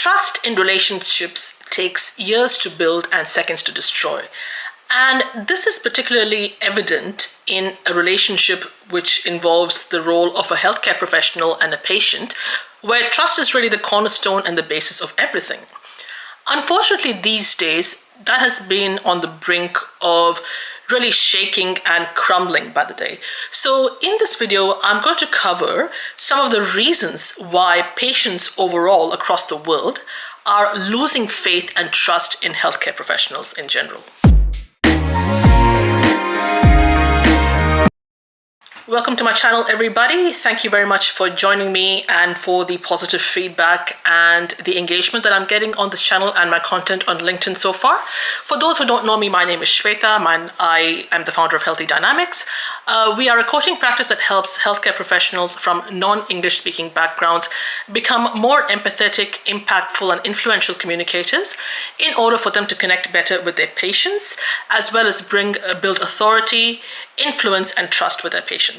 Trust in relationships takes years to build and seconds to destroy. And this is particularly evident in a relationship which involves the role of a healthcare professional and a patient, where trust is really the cornerstone and the basis of everything. Unfortunately, these days, that has been on the brink of really shaking and crumbling by the day. So in this video, I'm going to cover some of the reasons why patients overall across the world are losing faith and trust in healthcare professionals in general. Welcome to my channel, everybody. Thank you very much for joining me and for the positive feedback and the engagement that I'm getting on this channel and my content on LinkedIn so far. For those who don't know me, my name is Shweta. I am the founder of Healthy Dynamics. We are a coaching practice that helps healthcare professionals from non-English speaking backgrounds become more empathetic, impactful, and influential communicators in order for them to connect better with their patients, as well as build authority, influence, and trust with their patients.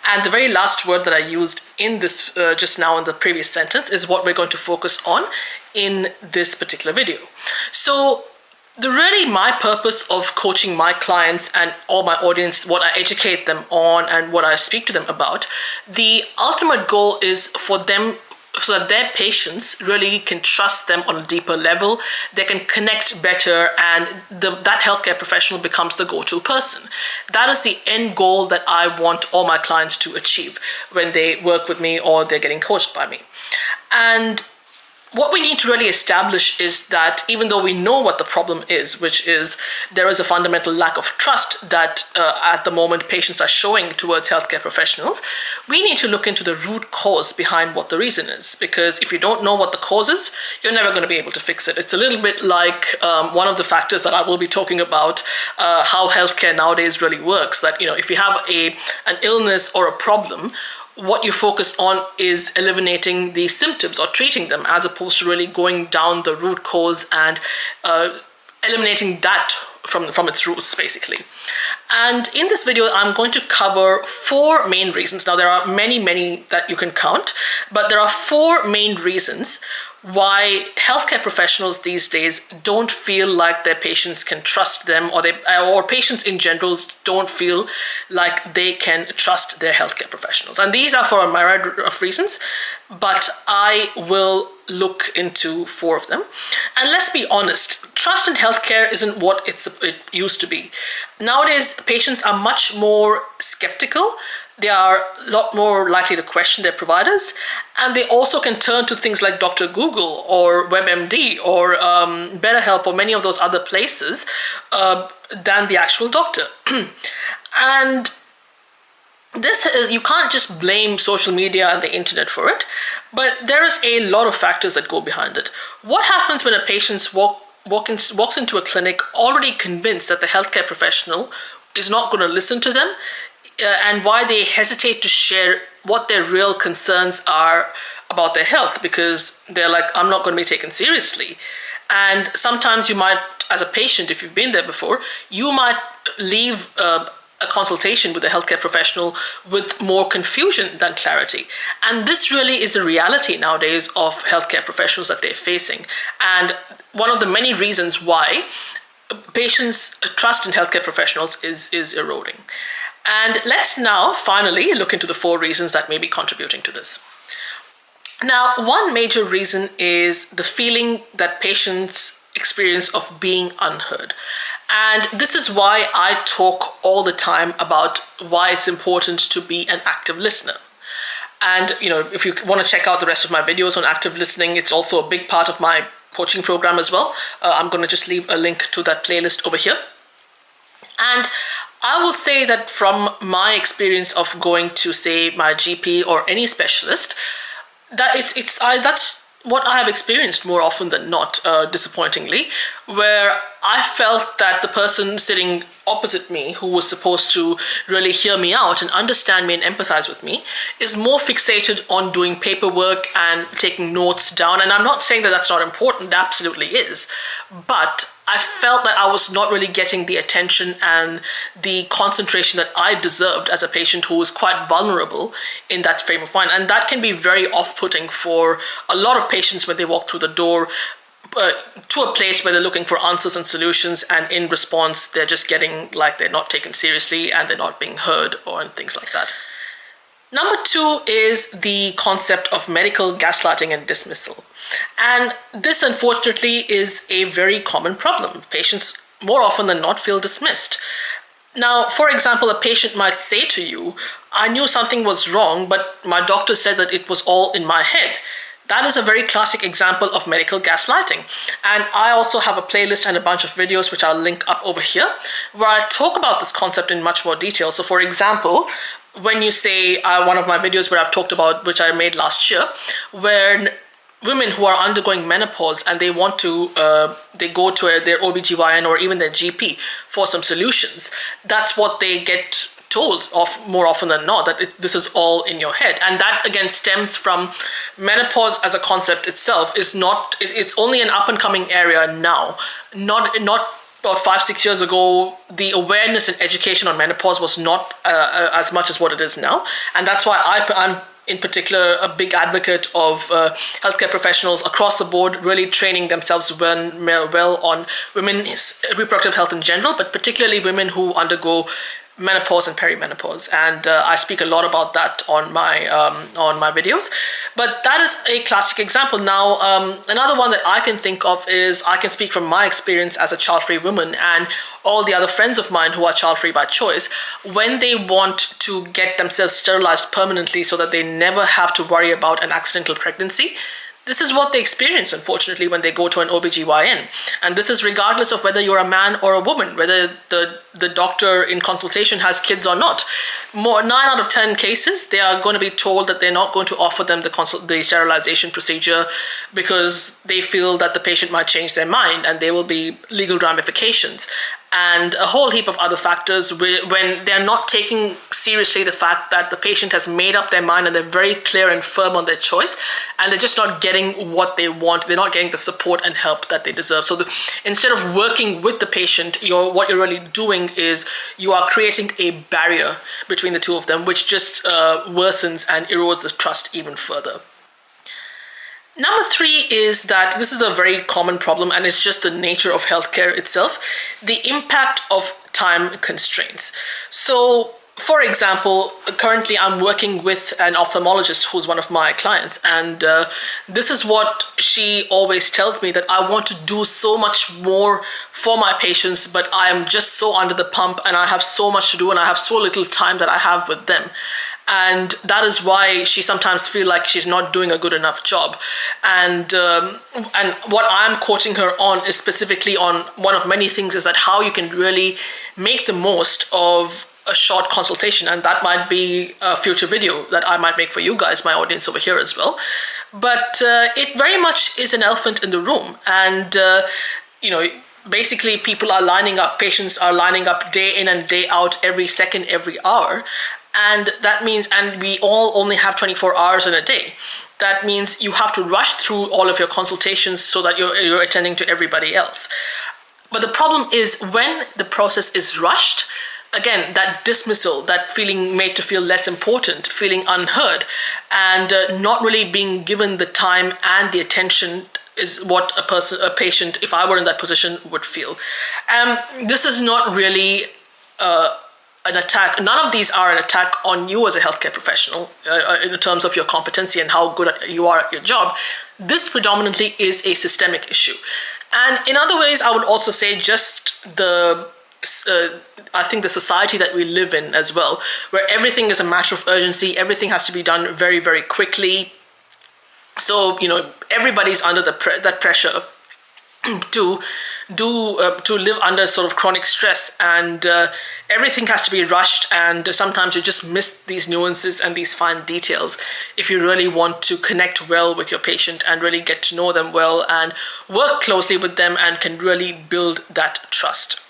And the very last word that I used in this just now in the previous sentence is what we're going to focus on in this particular video. So really my purpose of coaching my clients and all my audience, what I educate them on and what I speak to them about, the ultimate goal is for them so that their patients really can trust them on a deeper level, they can connect better, and that healthcare professional becomes the go-to person. That is the end goal that I want all my clients to achieve when they work with me or they're getting coached by me. And what we need to really establish is that even though we know what the problem is, which is there is a fundamental lack of trust that at the moment patients are showing towards healthcare professionals, we need to look into the root cause behind what the reason is. Because if you don't know what the cause is, you're never going to be able to fix it. It's a little bit like one of the factors that I will be talking about, how healthcare nowadays really works. That, if you have an illness or a problem, what you focus on is eliminating the symptoms or treating them, as opposed to really going down the root cause and eliminating that from its roots, basically. And in this video, I'm going to cover 4 main reasons. Now, there are many that you can count, but there are 4 main reasons why healthcare professionals these days don't feel like their patients can trust them, or patients in general don't feel like they can trust their healthcare professionals. And these are for a myriad of reasons, but I will look into 4 of them. And let's be honest, trust in healthcare isn't what it used to be. Nowadays, patients are much more skeptical. They are a lot more likely to question their providers, and they also can turn to things like Dr. Google or WebMD or BetterHelp or many of those other places than the actual doctor. And this is, you can't just blame social media and the internet for it, but there is a lot of factors that go behind it. What happens when a patient walks into a clinic already convinced that the healthcare professional is not going to listen to them, and why they hesitate to share what their real concerns are about their health, because they're like, I'm not going to be taken seriously. And sometimes you might, as a patient, if you've been there before, you might leave a consultation with a healthcare professional with more confusion than clarity. And this really is a reality nowadays of healthcare professionals that they're facing. And one of the many reasons why patients' trust in healthcare professionals is eroding. And let's now finally look into the 4 reasons that may be contributing to this. Now, one major reason is the feeling that patients experience of being unheard. And this is why I talk all the time about why it's important to be an active listener. And, if you want to check out the rest of my videos on active listening, it's also a big part of my coaching program as well. I'm going to just leave a link to that playlist over here. And I will say that from my experience of going to, say, my GP or any specialist, that's what I have experienced more often than not, disappointingly, where I felt that the person sitting opposite me, who was supposed to really hear me out and understand me and empathize with me, is more fixated on doing paperwork and taking notes down. And I'm not saying that that's not important, it absolutely is. But I felt that I was not really getting the attention and the concentration that I deserved as a patient who was quite vulnerable in that frame of mind. And that can be very off-putting for a lot of patients when they walk through the door to a place where they're looking for answers and solutions, and in response, they're just getting like they're not taken seriously and they're not being heard and things like that. Number 2 is the concept of medical gaslighting and dismissal. And this, unfortunately, is a very common problem. Patients, more often than not, feel dismissed. Now, for example, a patient might say to you, I knew something was wrong, but my doctor said that it was all in my head. That is a very classic example of medical gaslighting. And I also have a playlist and a bunch of videos which I'll link up over here, where I talk about this concept in much more detail. So for example, when you say one of my videos where I've talked about, which I made last year, where women who are undergoing menopause and they want to, they go to their OBGYN or even their GP for some solutions, that's what they get told of more often than not, that this is all in your head. And that again stems from menopause as a concept itself is not, it's only an up and coming area now. Not about 5-6 years ago, the awareness and education on menopause was not as much as what it is now. And that's why I'm in particular a big advocate of healthcare professionals across the board really training themselves well on women's reproductive health in general, but particularly women who undergo menopause and perimenopause, and I speak a lot about that on my videos. But that is a classic example. Now, another one that I can think of is I can speak from my experience as a child-free woman and all the other friends of mine who are child-free by choice. When they want to get themselves sterilized permanently so that they never have to worry about an accidental pregnancy, this is what they experience, unfortunately, when they go to an OBGYN. And this is regardless of whether you're a man or a woman, whether the doctor in consultation has kids or not. 9 out of 10 cases, they are going to be told that they're not going to offer them the sterilization procedure because they feel that the patient might change their mind and there will be legal ramifications. And a whole heap of other factors when they're not taking seriously the fact that the patient has made up their mind and they're very clear and firm on their choice, and they're just not getting what they want. They're not getting the support and help that they deserve. So instead of working with the patient, what you're really doing is you are creating a barrier between the two of them, which just worsens and erodes the trust even further. Number 3 is that this is a very common problem, and it's just the nature of healthcare itself, the impact of time constraints. So, for example, currently I'm working with an ophthalmologist who's one of my clients, and this is what she always tells me, that I want to do so much more for my patients, but I am just so under the pump and I have so much to do and I have so little time that I have with them. And that is why she sometimes feels like she's not doing a good enough job. And what I'm coaching her on is specifically on one of many things, is that how you can really make the most of a short consultation. And that might be a future video that I might make for you guys, my audience over here as well. But it very much is an elephant in the room. And, basically people are lining up, patients are lining up day in and day out, every second, every hour. And that means, and we all only have 24 hours in a day. That means you have to rush through all of your consultations so that you're attending to everybody else. But the problem is when the process is rushed, again, that dismissal, that feeling made to feel less important, feeling unheard, and not really being given the time and the attention is what a patient, if I were in that position, would feel. This is not really an attack. None of these are an attack on you as a healthcare professional in terms of your competency and how good you are at your job. This predominantly is a systemic issue. And in other ways, I would also say just I think the society that we live in as well, where everything is a matter of urgency, everything has to be done very, very quickly. So, everybody's under that pressure to live under sort of chronic stress, and everything has to be rushed, and sometimes you just miss these nuances and these fine details if you really want to connect well with your patient and really get to know them well and work closely with them and can really build that trust.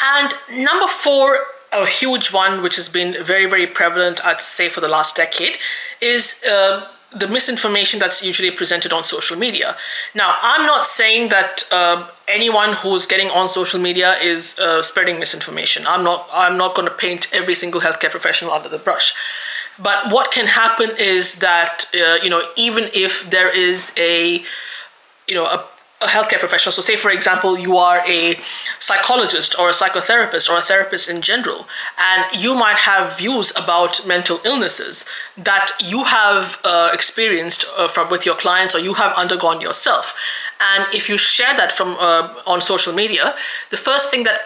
And number 4, a huge one which has been very, very prevalent, I'd say, for the last decade, is the misinformation that's usually presented on social media. Now, I'm not saying that anyone who's getting on social media is spreading misinformation. I'm not going to paint every single healthcare professional under the brush. But what can happen is that even if there is a healthcare professional. So say, for example, you are a psychologist or a psychotherapist or a therapist in general, and you might have views about mental illnesses that you have experienced with your clients or you have undergone yourself. And if you share that from on social media, the first thing that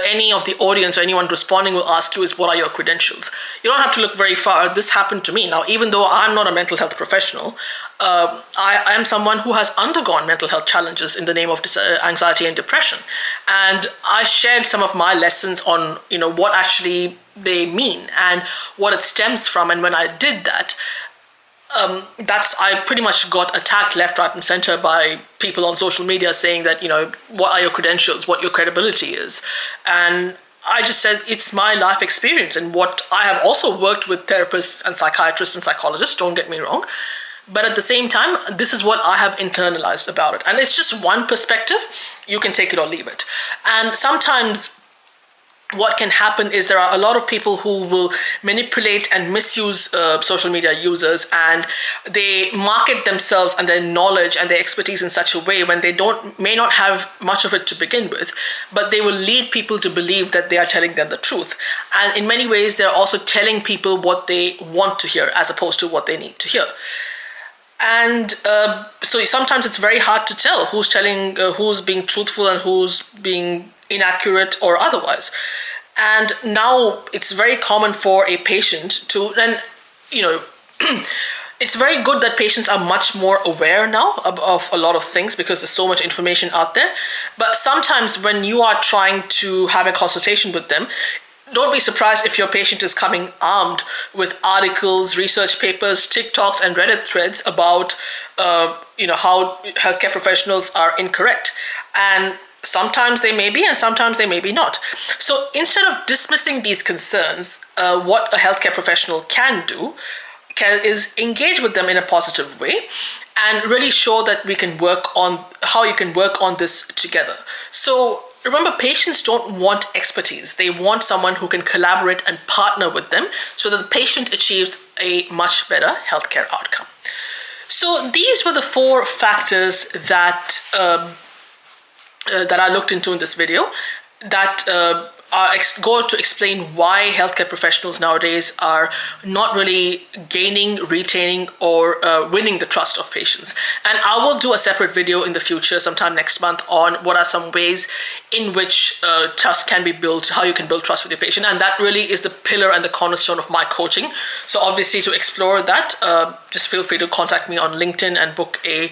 any of the audience or anyone responding will ask you is, what are your credentials? You don't have to look very far. This happened to me. Now, even though I'm not a mental health professional, I am someone who has undergone mental health challenges in the name of anxiety and depression. And I shared some of my lessons on, what actually they mean and what it stems from. And when I did that, I pretty much got attacked left, right, and center by people on social media saying that, what are your credentials, what your credibility is. And I just said, it's my life experience. And what I have also worked with therapists and psychiatrists and psychologists, don't get me wrong. But at the same time, this is what I have internalized about it. And it's just one perspective. You can take it or leave it. And sometimes what can happen is there are a lot of people who will manipulate and misuse social media users, and they market themselves and their knowledge and their expertise in such a way when they may not have much of it to begin with, but they will lead people to believe that they are telling them the truth. And in many ways, they're also telling people what they want to hear as opposed to what they need to hear. And so sometimes it's very hard to tell who's being truthful and who's being inaccurate or otherwise. And now it's very common for a patient to, and it's very good that patients are much more aware now of a lot of things because there's so much information out there. But sometimes when you are trying to have a consultation with them, don't be surprised if your patient is coming armed with articles, research papers, TikToks, and Reddit threads about, how healthcare professionals are incorrect. And sometimes they may be, and sometimes they may be not. So instead of dismissing these concerns, what a healthcare professional can do is engage with them in a positive way and really show that we can work on how you can work on this together. So remember, patients don't want expertise. They want someone who can collaborate and partner with them so that the patient achieves a much better healthcare outcome. So these were the 4 factors that I looked into in this video that go to explain why healthcare professionals nowadays are not really gaining, retaining, or winning the trust of patients. And I will do a separate video in the future, sometime next month, on what are some ways in which trust can be built, how you can build trust with your patient. And that really is the pillar and the cornerstone of my coaching. So obviously, to explore that, just feel free to contact me on LinkedIn and book a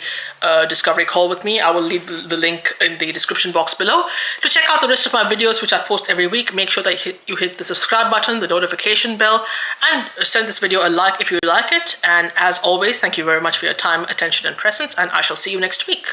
discovery call with me. I will leave the link in the description box below. To check out the rest of my videos, which I post every week, make sure that you hit the subscribe button, the notification bell, and send this video a like if you like it. And as always, thank you very much for your time, attention, and presence, and I shall see you next week.